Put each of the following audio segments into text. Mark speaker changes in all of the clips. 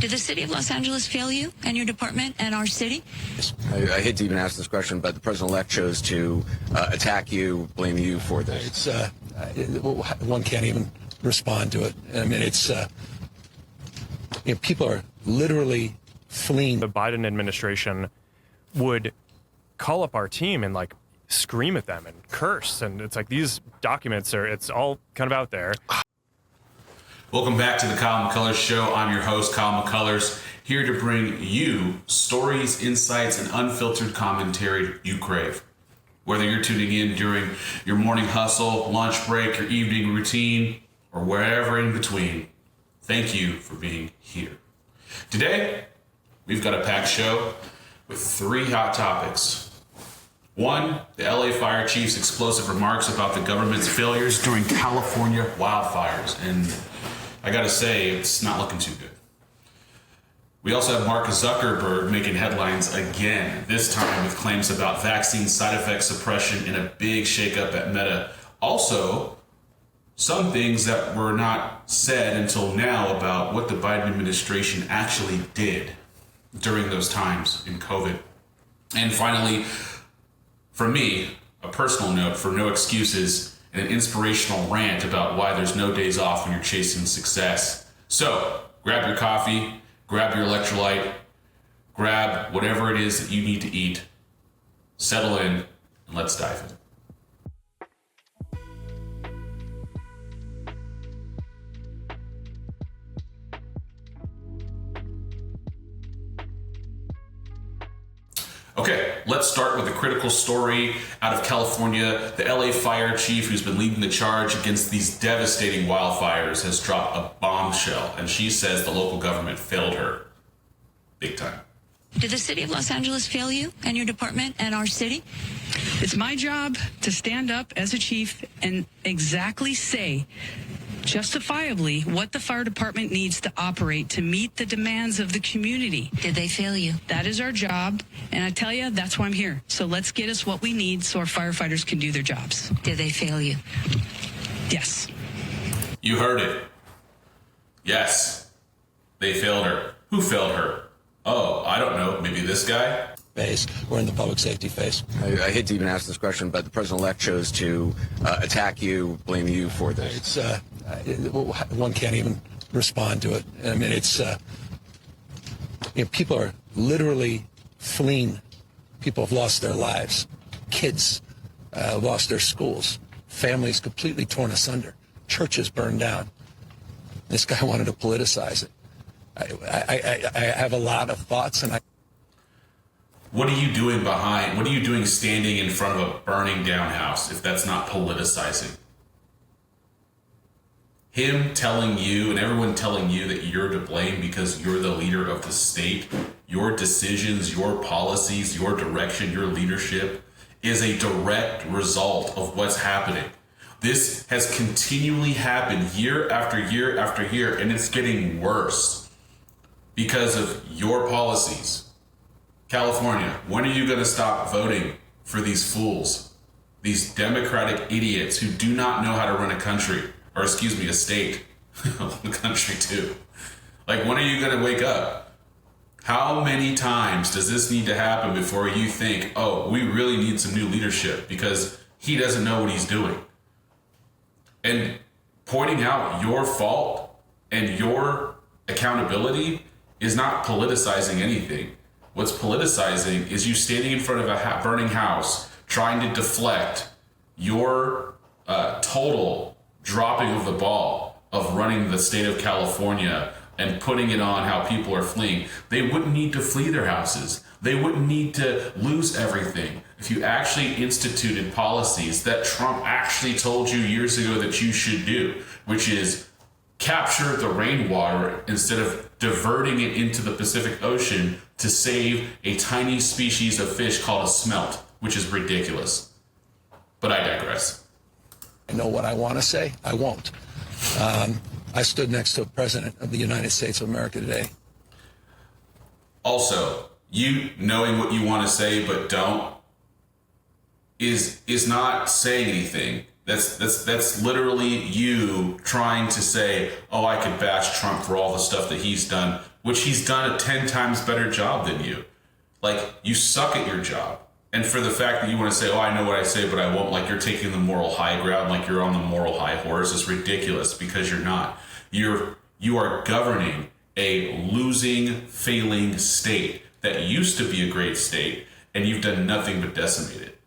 Speaker 1: Did the city of Los Angeles fail you and your department and our city?
Speaker 2: I hate to even ask this question, but the president-elect chose to attack you, blame you for this.
Speaker 3: One can't even respond to it. I mean, people are literally fleeing.
Speaker 4: The Biden administration would call up our team and like scream at them and curse, and it's like these documents it's all kind of out there.
Speaker 5: Welcome back to the Kyle McCullers Show. I'm your host, Kyle McCullers, here to bring you stories, insights, and unfiltered commentary you crave. Whether you're tuning in during your morning hustle, lunch break, your evening routine, or wherever in between, thank you for being here. Today, we've got a packed show with 3 hot topics. 1, the LA Fire Chief's explosive remarks about the government's failures during California wildfires. And I gotta say, it's not looking too good. We also have Mark Zuckerberg making headlines again, this time with claims about vaccine side effect suppression and a big shakeup at Meta. Also, some things that were not said until now about what the Biden administration actually did during those times in COVID. And finally, for me, a personal note for no excuses and an inspirational rant about why there's no days off when you're chasing success. So, grab your coffee, grab your electrolyte, grab whatever it is that you need to eat, settle in, and let's dive in. Okay, let's start with a critical story out of California. The LA Fire Chief, who's been leading the charge against these devastating wildfires, has dropped a bombshell, and she says the local government failed her. Big time.
Speaker 1: Did the city of Los Angeles fail you and your department and our city?
Speaker 6: It's my job to stand up as a chief and exactly say justifiably what the fire department needs to operate to meet the demands of the community.
Speaker 1: Did they fail you?
Speaker 6: That is our job, and I tell you, that's why I'm here. So let's get us what we need so our firefighters can do their jobs.
Speaker 1: Did they fail you?
Speaker 6: Yes.
Speaker 5: You heard it. Yes, they failed her. Who failed her? Oh, I don't know. Maybe this guy?
Speaker 3: Phase. We're in the public safety phase.
Speaker 2: I hate to even ask this question, but the president-elect chose to attack you, blame you for this.
Speaker 3: One can't even respond to it. I mean, people are literally fleeing. People have lost their lives. Kids lost their schools. Families completely torn asunder. Churches burned down. This guy wanted to politicize it. I have a lot of thoughts, and
Speaker 5: What are you doing standing in front of a burning down house if that's not politicizing? Him telling you and everyone telling you that you're to blame because you're the leader of the state, your decisions, your policies, your direction, your leadership is a direct result of what's happening. This has continually happened year after year after year, and it's getting worse because of your policies. California, when are you going to stop voting for these fools? These Democratic idiots who do not know how to run a country, or excuse me, a state, a country too. Like, when are you going to wake up? How many times does this need to happen before you think, oh, we really need some new leadership because he doesn't know what he's doing? And pointing out your fault and your accountability is not politicizing anything. What's politicizing is you standing in front of a burning house trying to deflect your total dropping of the ball of running the state of California and putting it on how people are fleeing. They wouldn't need to flee their houses. They wouldn't need to lose everything if you actually instituted policies that Trump actually told you years ago that you should do, which is capture the rainwater instead of diverting it into the Pacific Ocean to save a tiny species of fish called a smelt, which is ridiculous. But I digress.
Speaker 3: I know what I want to say. I won't. I stood next to a president of the United States of America today.
Speaker 5: Also, you knowing what you want to say but don't is not saying anything That's literally you trying to say, oh, I could bash Trump for all the stuff that he's done, which he's done a 10 times better job than you. Like, you suck at your job. And for the fact that you want to say, oh, I know what I say, but I won't, like you're taking the moral high ground, like you're on the moral high horse, is ridiculous, because you're not. You are governing a losing, failing state that used to be a great state, and you've done nothing but decimate it.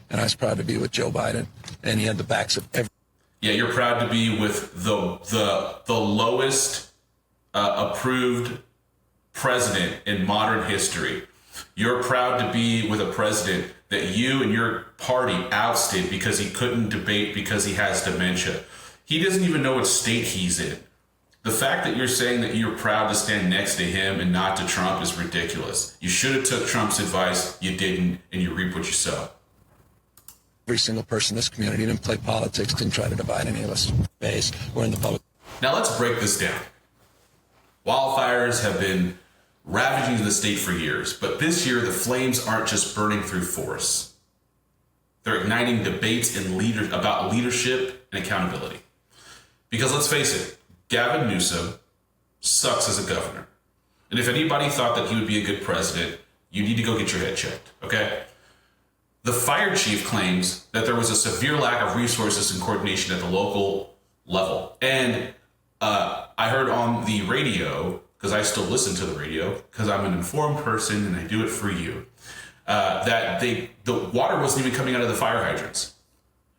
Speaker 3: And I was proud to be with Joe Biden, and he had the backs of every.
Speaker 5: Yeah, you're proud to be with the lowest approved president in modern history. You're proud to be with a president that you and your party ousted because he couldn't debate because he has dementia. He doesn't even know what state he's in. The fact that you're saying that you're proud to stand next to him and not to Trump is ridiculous. You should have took Trump's advice. You didn't, and you reap what you sow.
Speaker 3: Every single person in this community didn't play politics, didn't try to divide any of us. We're in the public.
Speaker 5: Now let's break this down. Wildfires have been ravaging the state for years, but this year the flames aren't just burning through forests. They're igniting debates about leadership and accountability. Because let's face it, Gavin Newsom sucks as a governor. And if anybody thought that he would be a good president, you need to go get your head checked, okay? The fire chief claims that there was a severe lack of resources and coordination at the local level. And I heard on the radio, because I still listen to the radio, because I'm an informed person and I do it for you, that the water wasn't even coming out of the fire hydrants.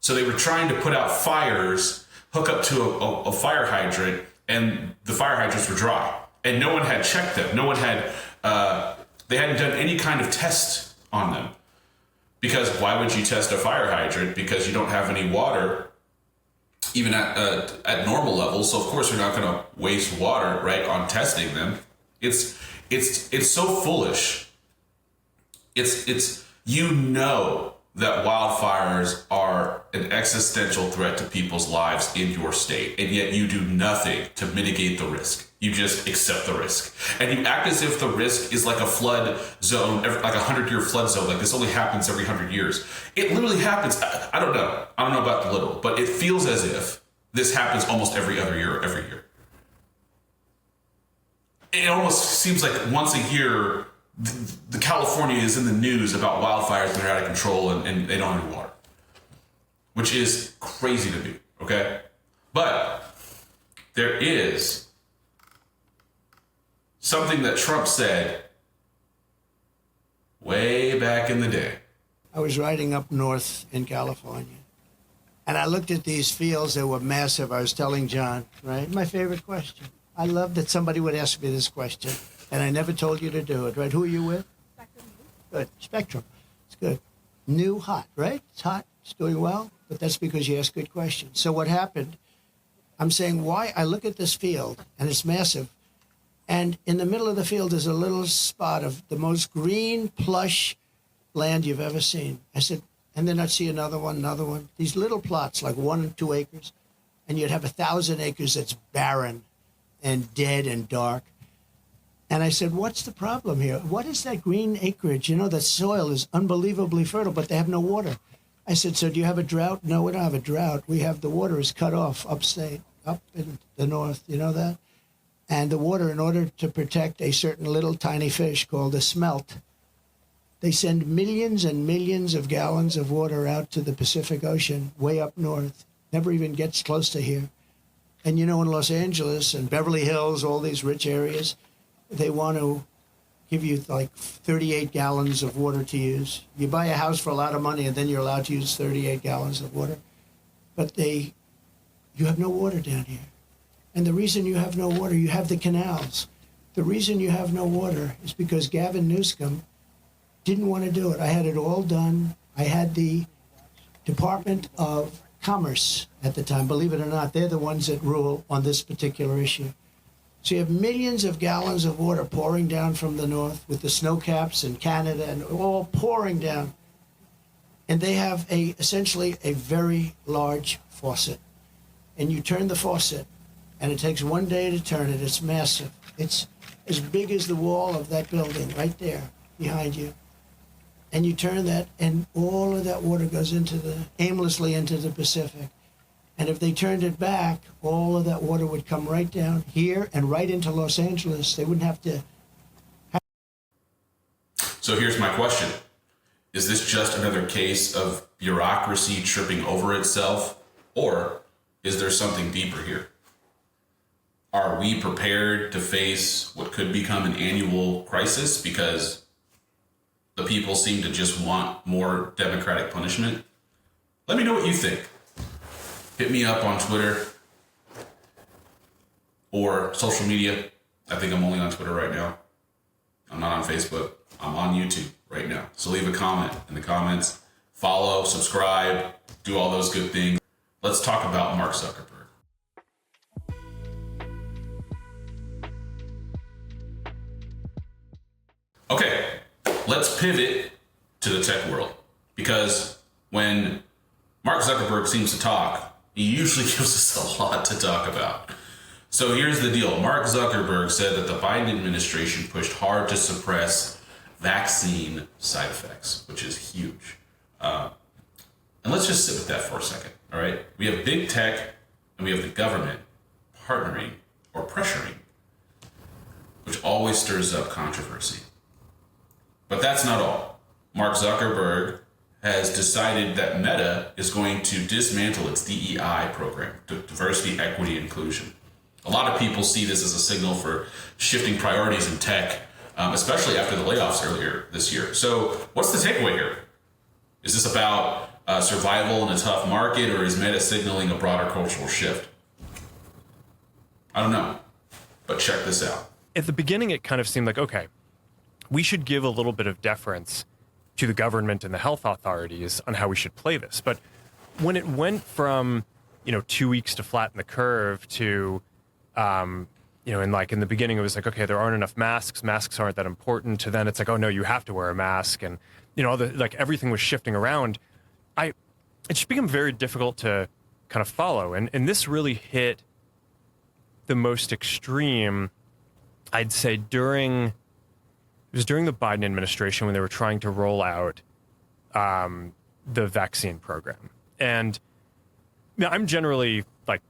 Speaker 5: So they were trying to put out fires, hook up to a fire hydrant, and the fire hydrants were dry. And no one had checked them. No one had, they hadn't done any kind of test on them. Because why would you test a fire hydrant? Because you don't have any water, even at normal levels. So of course you're not going to waste water, right, on testing them. It's so foolish. It's you know that wildfires are an existential threat to people's lives in your state, and yet you do nothing to mitigate the risk. You just accept the risk. And you act as if the risk is like a flood zone, like a 100-year flood zone, like this only happens every 100 years. It literally happens. I don't know. I don't know about the little, but it feels as if this happens almost every other year, every year. It almost seems like once a year, the California is in the news about wildfires and they're out of control and they don't have any water, which is crazy to me, okay? But there is something that Trump said way back in the day.
Speaker 7: I was riding up north in California, and I looked at these fields that were massive. I was telling John, right, my favorite question. I love that somebody would ask me this question, and I never told you to do it, right? Who are you with? Spectrum. Good. Spectrum. It's good. New, hot, right? It's hot. It's doing well, but that's because you ask good questions. So what happened, I'm saying why I look at this field, and it's massive, and in the middle of the field is a little spot of the most green, plush land you've ever seen. I said, and then I'd see another one. These little plots, like 1 and 2 acres, and you'd have 1,000 acres that's barren and dead and dark. And I said, what's the problem here? What is that green acreage? You know, the soil is unbelievably fertile, but they have no water. I said, so do you have a drought? No, we don't have a drought. We have the water is cut off upstate, up in the north. You know that? And the water, in order to protect a certain little tiny fish called a smelt, they send millions and millions of gallons of water out to the Pacific Ocean way up north. Never even gets close to here. And you know, in Los Angeles and Beverly Hills, all these rich areas, they want to give you like 38 gallons of water to use. You buy a house for a lot of money and then you're allowed to use 38 gallons of water. But you have no water down here. And the reason you have no water, you have the canals. The reason you have no water is because Gavin Newsom didn't want to do it. I had it all done. I had the Department of Commerce at the time. Believe it or not, they're the ones that rule on this particular issue. So you have millions of gallons of water pouring down from the north with the snow caps in Canada and all pouring down. And they have essentially a very large faucet. And you turn the faucet, and it takes 1 day to turn it. It's massive. It's as big as the wall of that building right there behind you. and you turn that, and all of that water goes aimlessly into the Pacific. And if they turned it back, all of that water would come right down here and right into Los Angeles. They wouldn't have to.
Speaker 5: So here's my question. Is this just another case of bureaucracy tripping over itself, or is there something deeper here? Are we prepared to face what could become an annual crisis because the people seem to just want more democratic punishment? Let me know what you think. Hit me up on Twitter or social media. I think I'm only on Twitter right now. I'm not on Facebook. I'm on YouTube right now. So leave a comment in the comments. Follow, subscribe, do all those good things. Let's talk about Mark Zuckerberg. Okay, let's pivot to the tech world, because when Mark Zuckerberg seems to talk, he usually gives us a lot to talk about. So here's the deal. Mark Zuckerberg said that the Biden administration pushed hard to suppress vaccine side effects, which is huge. And let's just sit with that for a second, all right? We have big tech and we have the government partnering or pressuring, which always stirs up controversy. But that's not all. Mark Zuckerberg has decided that Meta is going to dismantle its DEI program, diversity, equity, inclusion. A lot of people see this as a signal for shifting priorities in tech, especially after the layoffs earlier this year. So what's the takeaway here? Is this about survival in a tough market, or is Meta signaling a broader cultural shift? I don't know, but check this out.
Speaker 4: At the beginning, it kind of seemed like, okay, we should give a little bit of deference to the government and the health authorities on how we should play this. But when it went from, 2 weeks to flatten the curve to, in the beginning, it was like, okay, there aren't enough masks. Masks aren't that important. To then it's like, oh no, you have to wear a mask. And, everything was shifting around. It just became very difficult to kind of follow. And this really hit the most extreme, I'd say, during the Biden administration when they were trying to roll out the vaccine program. And I'm generally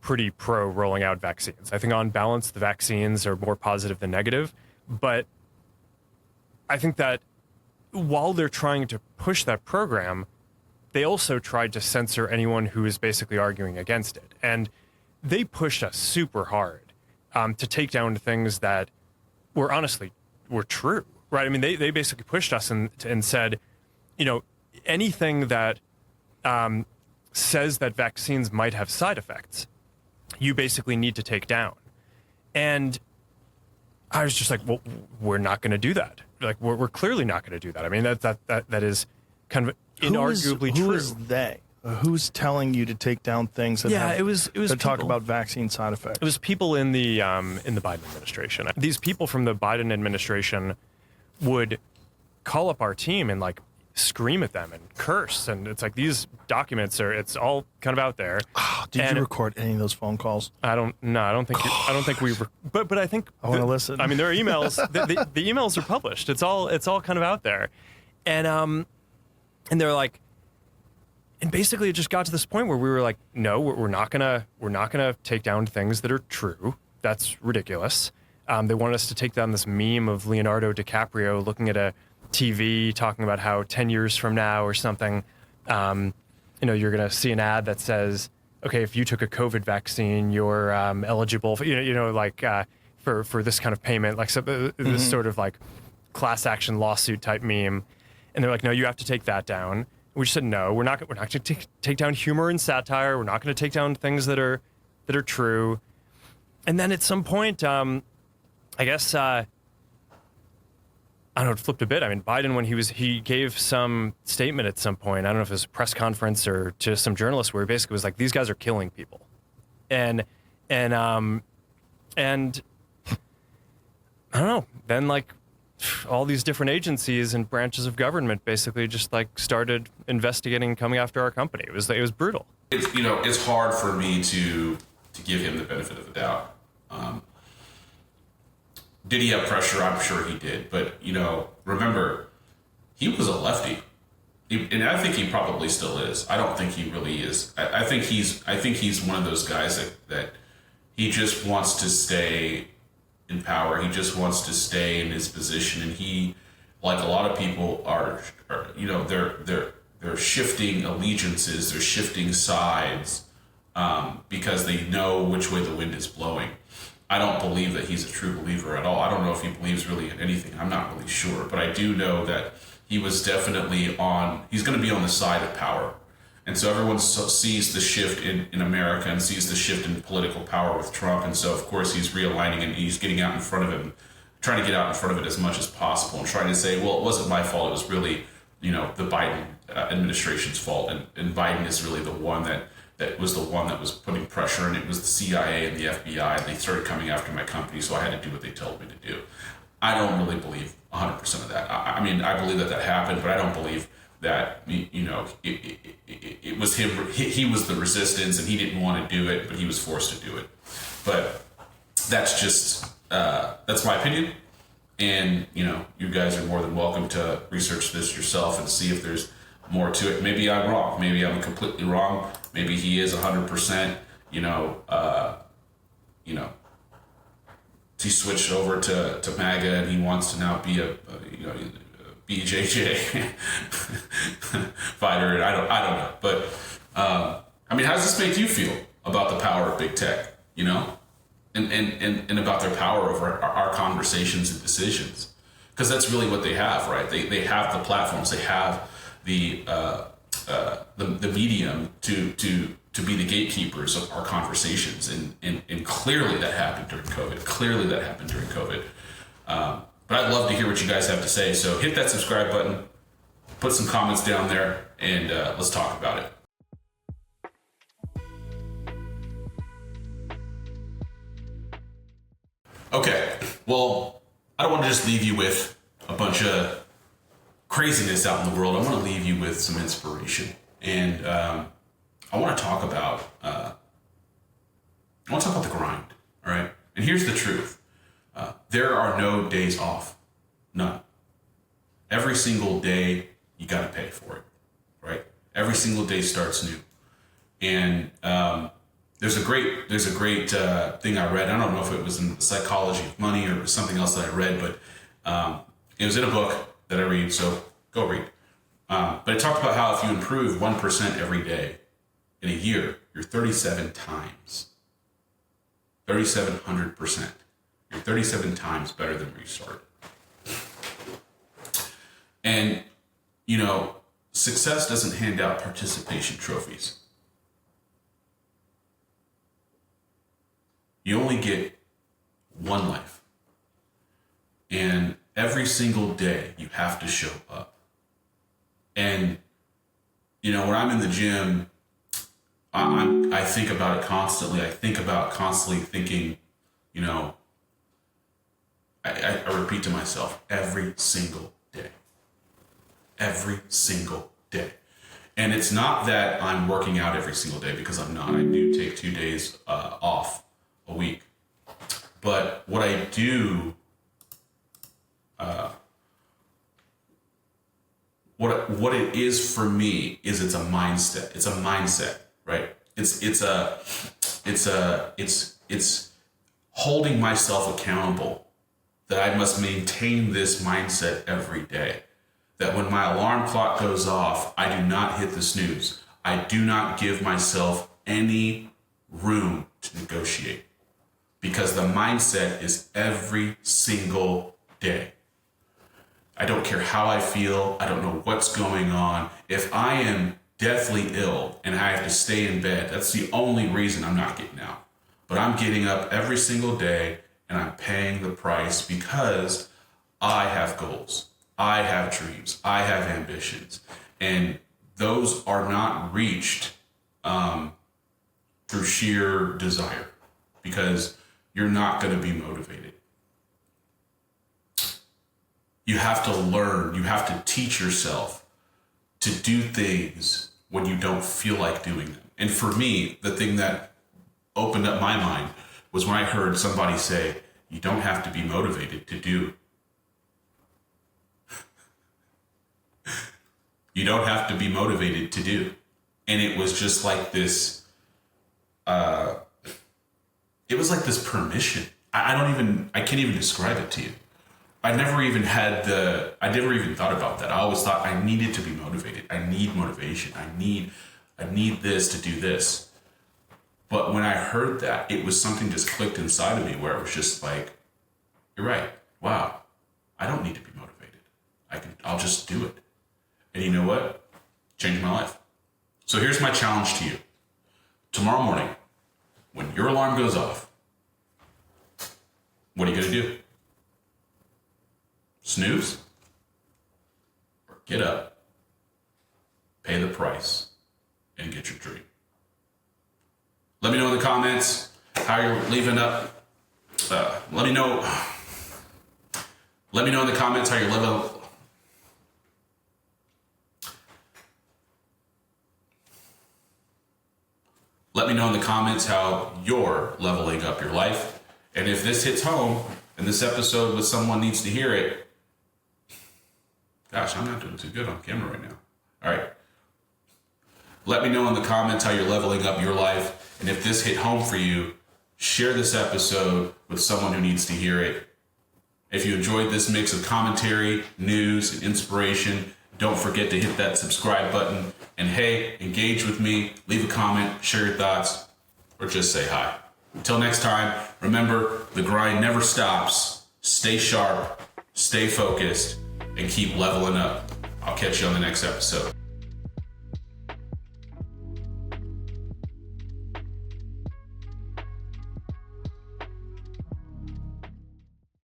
Speaker 4: pretty pro rolling out vaccines. I think on balance, the vaccines are more positive than negative. But I think that while they're trying to push that program, they also tried to censor anyone who is basically arguing against it. And they pushed us super hard to take down things that were true. Right. I mean, they basically pushed us and said, anything that says that vaccines might have side effects, you basically need to take down. And I was just like, well, we're not going to do that. We're clearly not going to do that. I mean, that is kind of inarguably true.
Speaker 8: Who is they? Who's telling you to take down things that that talk about vaccine side effects?
Speaker 4: It was people in the Biden administration. These people from the Biden administration would call up our team and scream at them and curse, and it's like these documents it's all kind of out there.
Speaker 8: Oh, did you record any of those phone calls?
Speaker 4: I don't think we but I think
Speaker 8: I want to listen.
Speaker 4: I mean, there are emails. the emails are published. It's all kind of out there, and they're like, and basically it just got to this point where we were like, no, we're not gonna take down things that are true. That's ridiculous. They wanted us to take down this meme of Leonardo DiCaprio looking at a TV talking about how 10 years from now or something, you're going to see an ad that says, okay, if you took a COVID vaccine, you're eligible for, for this kind of payment, this sort of class action lawsuit type meme. And they're like, no, you have to take that down. We just said, no, we're not going to take down humor and satire. We're not going to take down things that are true. And then at some point, I guess, I don't know, it flipped a bit. I mean, Biden, when he gave some statement at some point, I don't know if it was a press conference or to some journalists, where he basically was like, these guys are killing people. And I don't know, then all these different agencies and branches of government basically just started investigating and coming after our company. It was brutal.
Speaker 5: It's hard for me to give him the benefit of the doubt. Did he have pressure? I'm sure he did. But, remember, he was a lefty. And I think he probably still is. I don't think he really is. I think he's one of those guys that he just wants to stay in power. He just wants to stay in his position, and he, like a lot of people, are they're shifting allegiances, they're shifting sides because they know which way the wind is blowing. I don't believe that he's a true believer at all. I don't know if he believes really in anything. I'm not really sure, but I do know that he was definitely he's going to be on the side of power. And so everyone sees the shift in America and sees the shift in political power with Trump. And so, of course, he's realigning and he's getting out in front of him, trying to get out in front of it as much as possible and trying to say, well, it wasn't my fault. It was really, the Biden administration's fault. And Biden is really the one that was the one that was putting pressure. And it was the CIA and the FBI. And they started coming after my company. So I had to do what they told me to do. I don't really believe 100% of that. I mean, I believe that happened, but I don't believe that, it was him. He was the resistance and he didn't want to do it, but he was forced to do it. But that's just, that's my opinion. And, you guys are more than welcome to research this yourself and see if there's more to it. Maybe I'm wrong. Maybe I'm completely wrong. Maybe he is 100%, he switched over to MAGA and he wants to now be a BJJ fighter. And I don't know. But, how does this make you feel about the power of big tech, and about their power over our conversations and decisions? Because that's really what they have, right? They have the platforms, they have the medium to be the gatekeepers of our conversations, and clearly that happened during COVID. But I'd love to hear what you guys have to say. So hit that subscribe button, put some comments down there, and let's talk about it. Okay, well, I don't want to just leave you with a bunch of craziness out in the world. I want to leave you with some inspiration. And I want to talk about the grind, all right? And here's the truth. There are no days off, none. Every single day, you got to pay for it, right? Every single day starts new. And there's a great thing I read. I don't know if it was in Psychology of Money or something else that I read, but it was in a book that I read, so go read. But it talked about how if you improve 1% every day in a year, you're 37 times, 3,700%. You're 37 times better than where you started. And, success doesn't hand out participation trophies. You only get one life. And every single day you have to show up. And, when I'm in the gym, I think about it constantly. I think about constantly thinking, I repeat to myself every single day. Every single day. And it's not that I'm working out every single day, because I'm not. I do take 2 days off a week. But what I do, what it is for me is it's a mindset. It's a mindset, right? It's holding myself accountable that I must maintain this mindset every day. That when my alarm clock goes off, I do not hit the snooze. I do not give myself any room to negotiate, because the mindset is every single day. I don't care how I feel. I don't know what's going on. If I am deathly ill and I have to stay in bed, that's the only reason I'm not getting out. But I'm getting up every single day and I'm paying the price, because I have goals. I have dreams. I have ambitions. And those are not reached through sheer desire, because you're not going to be motivated. You have to learn, you have to teach yourself to do things when you don't feel like doing them. And for me, the thing that opened up my mind was when I heard somebody say, you don't have to be motivated to do. You don't have to be motivated to do. And it was just like this, it was like this permission. I can't even describe it to you. I never even thought about that. I always thought I needed to be motivated. I need motivation. I need this to do this. But when I heard that, it was something just clicked inside of me where it was just like, you're right. Wow. I don't need to be motivated. I'll just do it. And you know what? Changed my life. So here's my challenge to you. Tomorrow morning, when your alarm goes off, what are you going to do? Snooze? Or get up, pay the price, and get your dream? Let me know in the comments how you're leaving up. Let me know in the comments how you're living. Let me know in the comments how you're leveling up your life. And if this hits home and this episode with someone needs to hear it, gosh, I'm not doing too good on camera right now. All right. Let me know in the comments how you're leveling up your life. And if this hit home for you, share this episode with someone who needs to hear it. If you enjoyed this mix of commentary, news, and inspiration, don't forget to hit that subscribe button. And hey, engage with me, leave a comment, share your thoughts, or just say hi. Until next time, remember, the grind never stops. Stay sharp, stay focused, and keep leveling up. I'll catch you on the next episode.